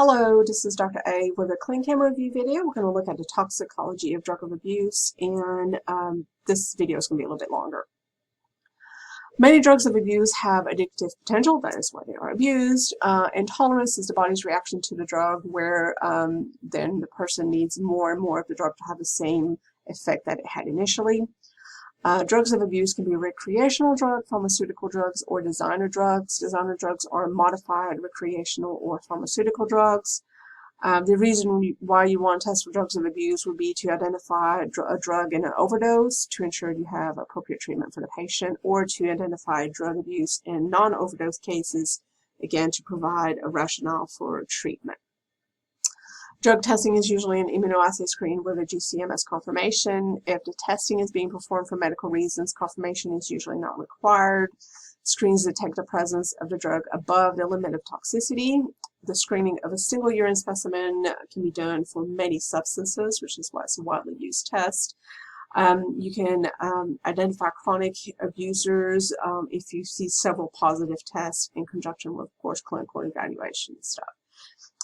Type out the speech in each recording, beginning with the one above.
Hello, this is Dr. A with a clin chem review video. We're going to look at the toxicology of drug of abuse, and this video is going to be a little bit longer. Many drugs of abuse have addictive potential, that is why they are abused. Intolerance is the body's reaction to the drug, where then the person needs more and more of the drug to have the same effect that it had initially. Drugs of abuse can be recreational drugs, pharmaceutical drugs, or designer drugs. Designer drugs are modified recreational or pharmaceutical drugs. The reason why you want to test for drugs of abuse would be to identify a drug in an overdose to ensure you have appropriate treatment for the patient, or to identify drug abuse in non-overdose cases, again, to provide a rationale for treatment. Drug testing is usually an immunoassay screen with a GCMS confirmation. If the testing is being performed for medical reasons, confirmation is usually not required. Screens detect the presence of the drug above the limit of toxicity. The screening of a single urine specimen can be done for many substances, which is why it's a widely used test. You can identify chronic abusers if you see several positive tests in conjunction with, of course, clinical evaluation and stuff.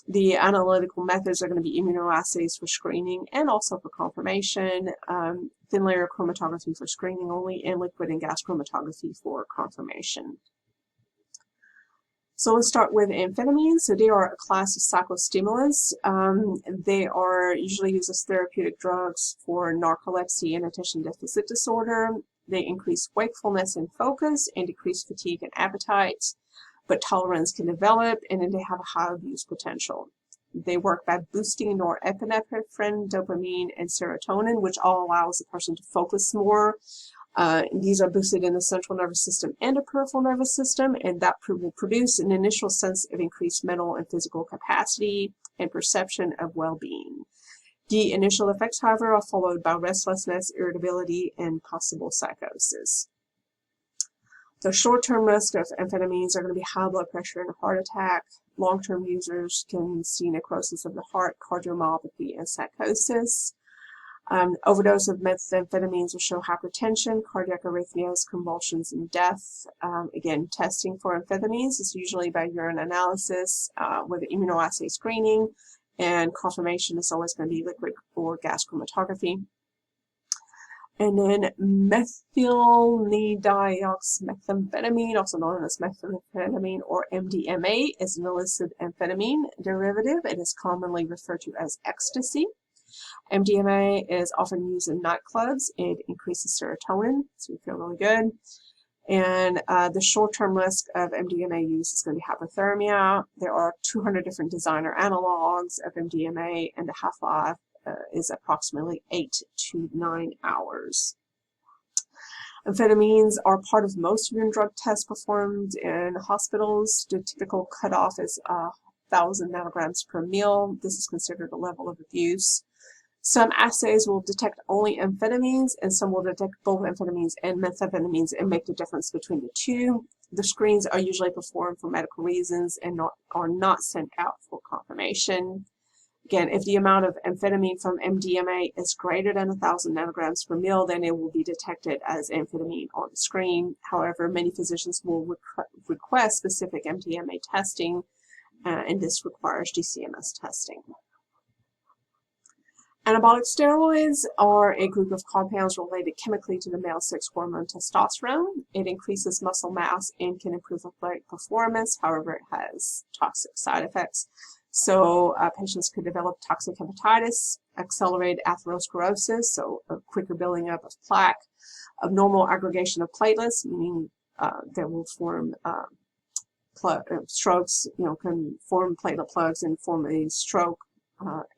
The analytical methods are going to be immunoassays for screening and also for confirmation, thin layer chromatography for screening only, and liquid and gas chromatography for confirmation. So let's start with amphetamines. So they are a class of psychostimulants. They are usually used as therapeutic drugs for narcolepsy and attention deficit disorder. They increase wakefulness and focus and decrease fatigue and appetite, but tolerance can develop, and then they have a high abuse potential. They work by boosting norepinephrine, dopamine, and serotonin, which all allows the person to focus more. These are boosted in the central nervous system and the peripheral nervous system, and that will produce an initial sense of increased mental and physical capacity and perception of well-being. The initial effects, however, are followed by restlessness, irritability, and possible psychosis. The short-term risk of amphetamines are going to be high blood pressure and a heart attack. Long-term users can see necrosis of the heart, cardiomyopathy, and psychosis. Overdose of methamphetamines will show hypertension, cardiac arrhythmias, convulsions, and death. Again, testing for amphetamines is usually by urine analysis with immunoassay screening, and confirmation is always going to be liquid or gas chromatography. And then methylnidioxmethamphetamine, also known as methamphetamine or MDMA, is an illicit amphetamine derivative. It is commonly referred to as ecstasy. MDMA is often used in nightclubs. It increases serotonin, so you feel really good. And the short-term risk of MDMA use is going to be hypothermia. There are 200 different designer analogs of MDMA, and the half-life is approximately 8 to 9 hours. Amphetamines are part of most urine drug tests performed in hospitals. The typical cutoff is 1,000 nanograms per ml. This is considered a level of abuse. Some assays will detect only amphetamines, and some will detect both amphetamines and methamphetamines and make the difference between the two. The screens are usually performed for medical reasons and are not sent out for confirmation. Again, if the amount of amphetamine from MDMA is greater than 1,000 nanograms per ml, then it will be detected as amphetamine on the screen. However, many physicians will request specific MDMA testing, and this requires GCMS testing. Anabolic steroids are a group of compounds related chemically to the male sex hormone testosterone. It increases muscle mass and can improve athletic performance. However, it has toxic side effects. So patients could develop toxic hepatitis, accelerated atherosclerosis, so a quicker building up of plaque, abnormal aggregation of platelets, meaning they will form strokes, can form platelet plugs and form a stroke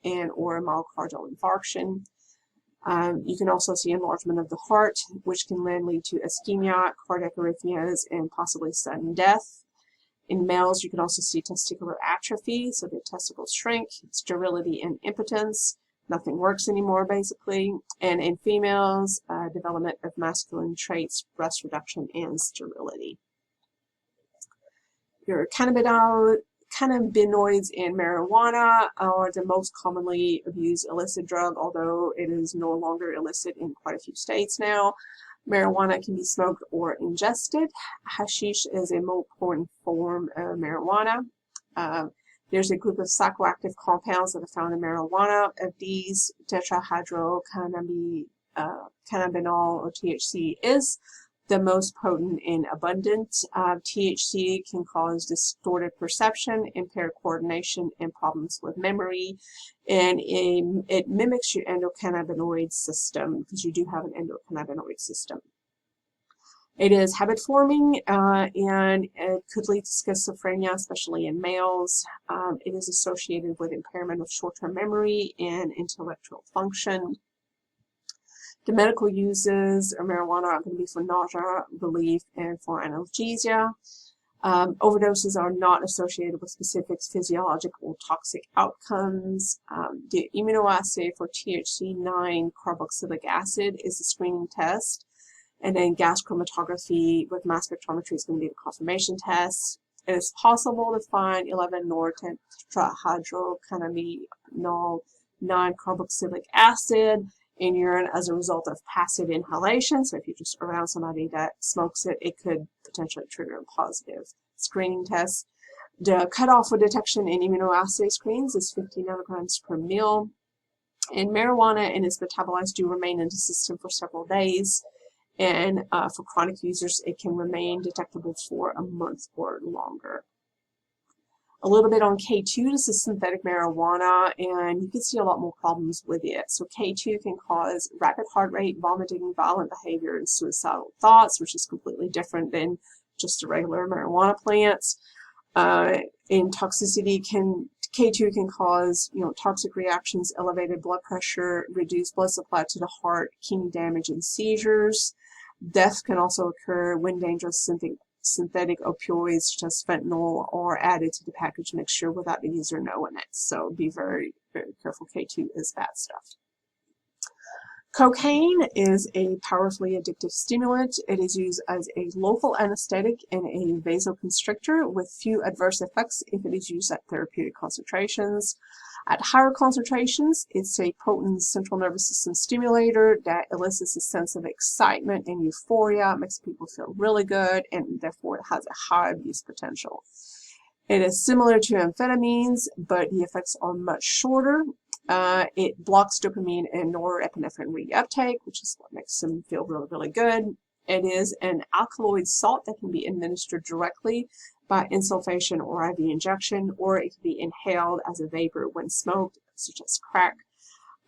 and or a myocardial infarction. You can also see enlargement of the heart, which can then lead to ischemia, cardiac arrhythmias, and possibly sudden death. In males, you can also see testicular atrophy, so the testicles shrink, sterility and impotence. Nothing works anymore, basically. And in females, development of masculine traits, breast reduction, and sterility. Your cannabinoids in marijuana are the most commonly abused illicit drug, although it is no longer illicit in quite a few states now. Marijuana can be smoked or ingested. Hashish is a more potent form of marijuana. There's a group of psychoactive compounds that are found in marijuana. Of these, tetrahydrocannabinol, or THC, is the most potent and abundant. THC can cause distorted perception, impaired coordination, and problems with memory. And it mimics your endocannabinoid system, because you do have an endocannabinoid system. It is habit forming, and it could lead to schizophrenia, especially in males. It is associated with impairment of short-term memory and intellectual function. The medical uses of marijuana are going to be for nausea, relief, and for analgesia. Overdoses are not associated with specific physiological or toxic outcomes. The immunoassay for THC-9 carboxylic acid is a screening test. And then gas chromatography with mass spectrometry is going to be the confirmation test. It is possible to find 11-nortetrahydrocannabinol 9-carboxylic acid in urine as a result of passive inhalation. So if you're just around somebody that smokes it, it could potentially trigger a positive screening test. The cutoff for detection in immunoassay screens is 50 nanograms per mil. And marijuana and its metabolites do remain in the system for several days. And for chronic users, it can remain detectable for a month or longer. A little bit on K2. This is synthetic marijuana, and you can see a lot more problems with it. So K2 can cause rapid heart rate, vomiting, violent behavior, and suicidal thoughts, which is completely different than just a regular marijuana plant. In toxicity, K2 can cause toxic reactions, elevated blood pressure, reduced blood supply to the heart, kidney damage, and seizures. Death can also occur when dangerous synthetic opioids such as fentanyl are added to the package mixture without the user knowing it. So be very, very careful. K2 is bad stuff. Cocaine is a powerfully addictive stimulant. It is used as a local anesthetic and a vasoconstrictor with few adverse effects if it is used at therapeutic concentrations. At higher concentrations, it's a potent central nervous system stimulator that elicits a sense of excitement and euphoria. It makes people feel really good, and therefore it has a high abuse potential. It is similar to amphetamines, but the effects are much shorter. It blocks dopamine and norepinephrine reuptake, which is what makes them feel really, really good. It is an alkaloid salt that can be administered directly by insulfation or IV injection, or it can be inhaled as a vapor when smoked, such as crack.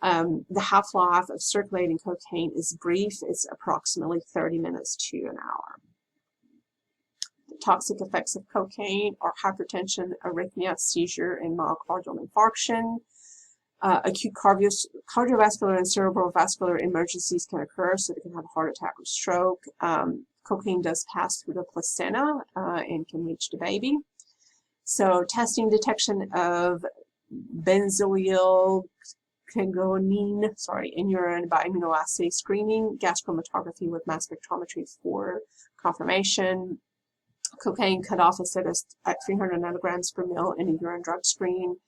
The half-life of circulating cocaine is brief. It's approximately 30 minutes to an hour. The toxic effects of cocaine are hypertension, arrhythmia, seizure, and myocardial infarction. Acute cardiovascular and cerebrovascular emergencies can occur, so they can have a heart attack or stroke. Cocaine does pass through the placenta and can reach the baby. So testing detection of benzoyl in urine by immunoassay screening, gas chromatography with mass spectrometry for confirmation. Cocaine cutoff is set at 300 nanograms per mil in a urine drug screen.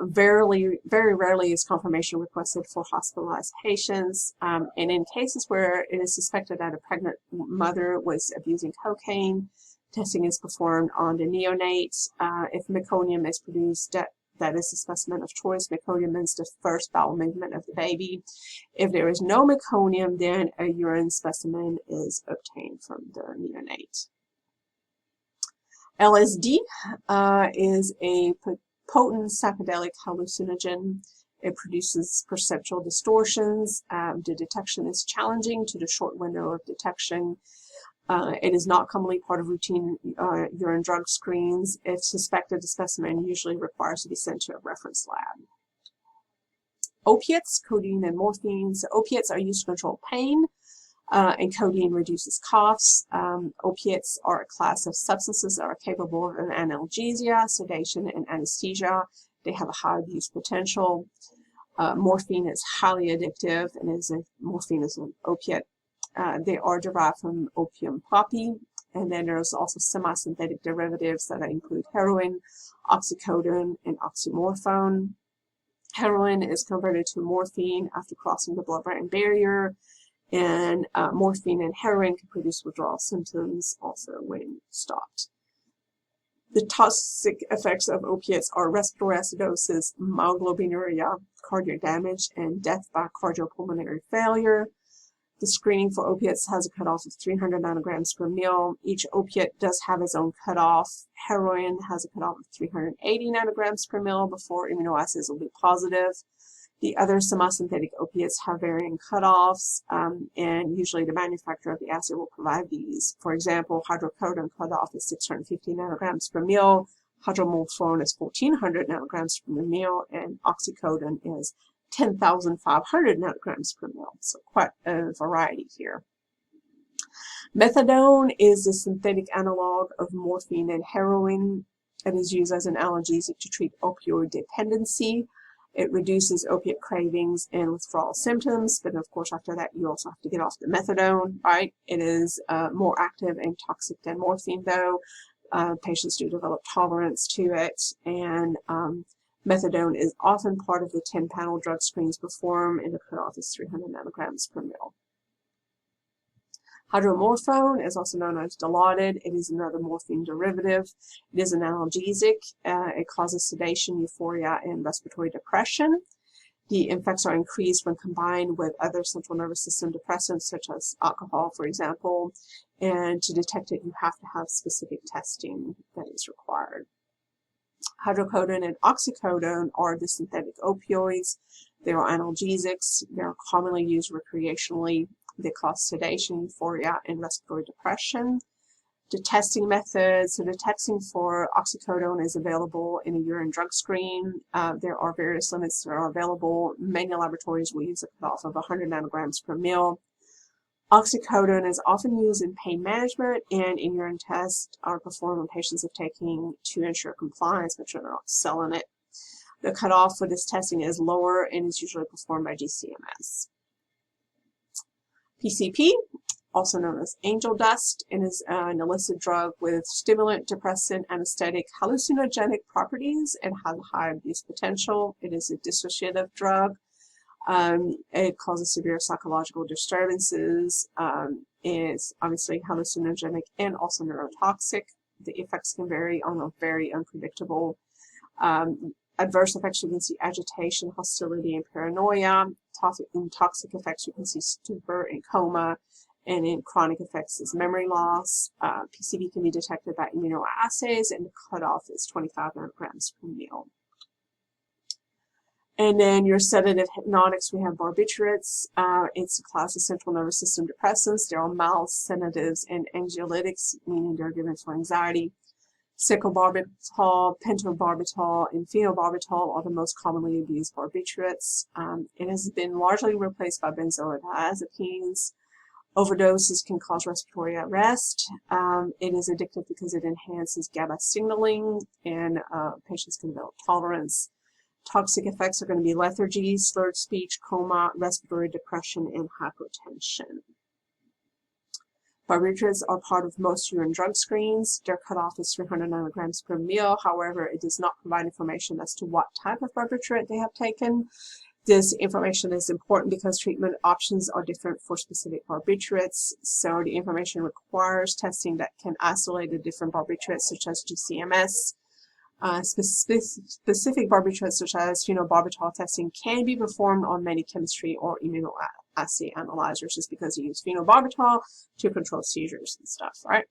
Very rarely is confirmation requested for hospitalized patients, and in cases where it is suspected that a pregnant mother was abusing cocaine, testing is performed on the neonates. If meconium is produced, that is the specimen of choice. Meconium means the first bowel movement of the baby. If there is no meconium, then a urine specimen is obtained from the neonate. LSD is a potent psychedelic hallucinogen. It produces perceptual distortions. The detection is challenging due to the short window of detection. It is not commonly part of routine urine drug screens. If suspected, the specimen usually requires to be sent to a reference lab. Opiates, codeine and morphine. So opiates are used to control pain, and codeine reduces coughs. Opiates are a class of substances that are capable of analgesia, sedation, and anesthesia. They have a high abuse potential. Morphine is highly addictive, and morphine is an opiate. They are derived from opium poppy, and then there's also semi-synthetic derivatives that include heroin, oxycodone, and oxymorphone. Heroin is converted to morphine after crossing the blood-brain barrier, and morphine and heroin can produce withdrawal symptoms also when stopped. The toxic effects of opiates are respiratory acidosis, myoglobinuria, cardiac damage, and death by cardiopulmonary failure. The screening for opiates has a cutoff of 300 nanograms per ml. Each opiate does have its own cutoff. Heroin has a cutoff of 380 nanograms per ml before immunoassays will be positive. The other semi-synthetic opiates have varying cutoffs, and usually the manufacturer of the assay will provide these. For example, hydrocodone cutoff is 650 nanograms per ml, hydromorphone is 1400 nanograms per ml, and oxycodone is 10,500 nanograms per ml. So quite a variety here. Methadone is a synthetic analog of morphine and heroin. It is used as an analgesic to treat opioid dependency. It reduces opiate cravings and withdrawal symptoms, but of course after that you also have to get off the methadone, right? It is more active and toxic than morphine though. Patients do develop tolerance to it, and methadone is often part of the 10-panel drug screens performed, and the cutoff is 300 nanograms per ml. Hydromorphone is also known as Dilaudid. It is another morphine derivative. It is an analgesic. It causes sedation, euphoria, and respiratory depression. The effects are increased when combined with other central nervous system depressants, such as alcohol, for example. And to detect it, you have to have specific testing that is required. Hydrocodone and oxycodone are the synthetic opioids. They are analgesics. They are commonly used recreationally. They cause sedation, euphoria, and respiratory depression. The testing methods, so the testing for oxycodone is available in a urine drug screen. There are various limits that are available. Many laboratories will use a cutoff of 100 nanograms per ml. Oxycodone is often used in pain management, and in urine tests are performed when patients are taking to ensure compliance, but you're not selling it. The cutoff for this testing is lower and is usually performed by GCMS. PCP, also known as angel dust, and is an illicit drug with stimulant, depressant, anesthetic, hallucinogenic properties, and has a high abuse potential. It is a dissociative drug. It causes severe psychological disturbances. It's obviously hallucinogenic and also neurotoxic. The effects can vary on a very unpredictable. Adverse effects, you can see agitation, hostility, and paranoia. In toxic effects, you can see stupor and coma. And in chronic effects is memory loss. PCP can be detected by immunoassays, and the cutoff is 25 nanograms per ml. And then your sedative hypnotics, we have barbiturates. It's a class of central nervous system depressants. There are mild sedatives and anxiolytics, meaning they're given for anxiety. Cyclobarbital, pentobarbital, and phenobarbital are the most commonly abused barbiturates. It has been largely replaced by benzodiazepines. Overdoses can cause respiratory arrest. It is addictive because it enhances GABA signaling, and patients can develop tolerance. Toxic effects are going to be lethargy, slurred speech, coma, respiratory depression, and hypotension. Barbiturates are part of most urine drug screens. Their cutoff is 300 nanograms per ml. However, it does not provide information as to what type of barbiturate they have taken. This information is important because treatment options are different for specific barbiturates. So the information requires testing that can isolate the different barbiturates, such as GCMS. Specific barbiturates, such as phenobarbital testing, can be performed on many chemistry or immunoassay analyzers, just because you use phenobarbital to control seizures and stuff, right?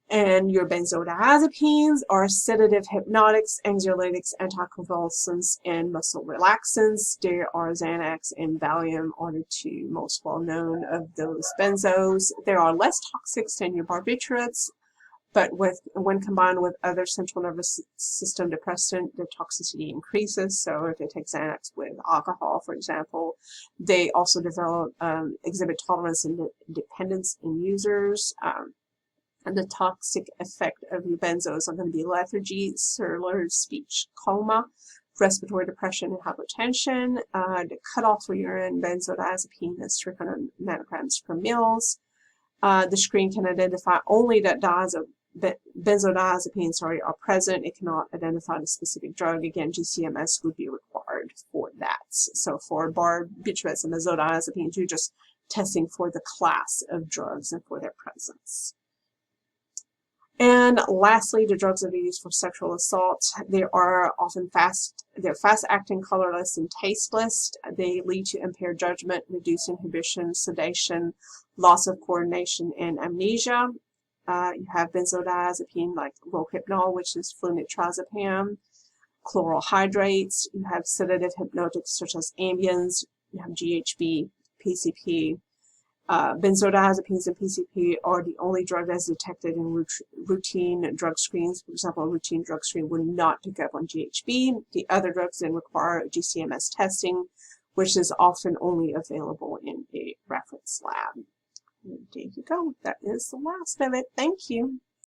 And your benzodiazepines are sedative hypnotics, anxiolytics, anticonvulsants, and muscle relaxants. There are Xanax and Valium are the two most well-known of those benzos. There are less toxic than your barbiturates, but when combined with other central nervous system depressant, their toxicity increases. So if they take Xanax with alcohol, for example, they also exhibit tolerance and dependence in users. And the toxic effect of your benzos are going to be lethargy, slurred speech, coma, respiratory depression, and hypotension. The cutoff for urine benzodiazepine is 300 nanograms per ml. The screen can identify only that benzodiazepines are present. It cannot identify the specific drug. Again, GCMS would be required for that. So for barbiturates and benzodiazepines, you're just testing for the class of drugs and for their presence. And lastly, the drugs that are used for sexual assault, they are often fast-acting, colorless, and tasteless. They lead to impaired judgment, reduced inhibition, sedation, loss of coordination, and amnesia. You have benzodiazepine like rohypnol, which is flunitrazepam, chloral hydrates. You have sedative hypnotics such as Ambiens. You have GHB, PCP. Benzodiazepines and PCP are the only drug that's detected in routine drug screens. For example, a routine drug screen would not pick up on GHB. The other drugs then require GCMS testing, which is often only available in a reference lab. And there you go. That is the last of it. Thank you.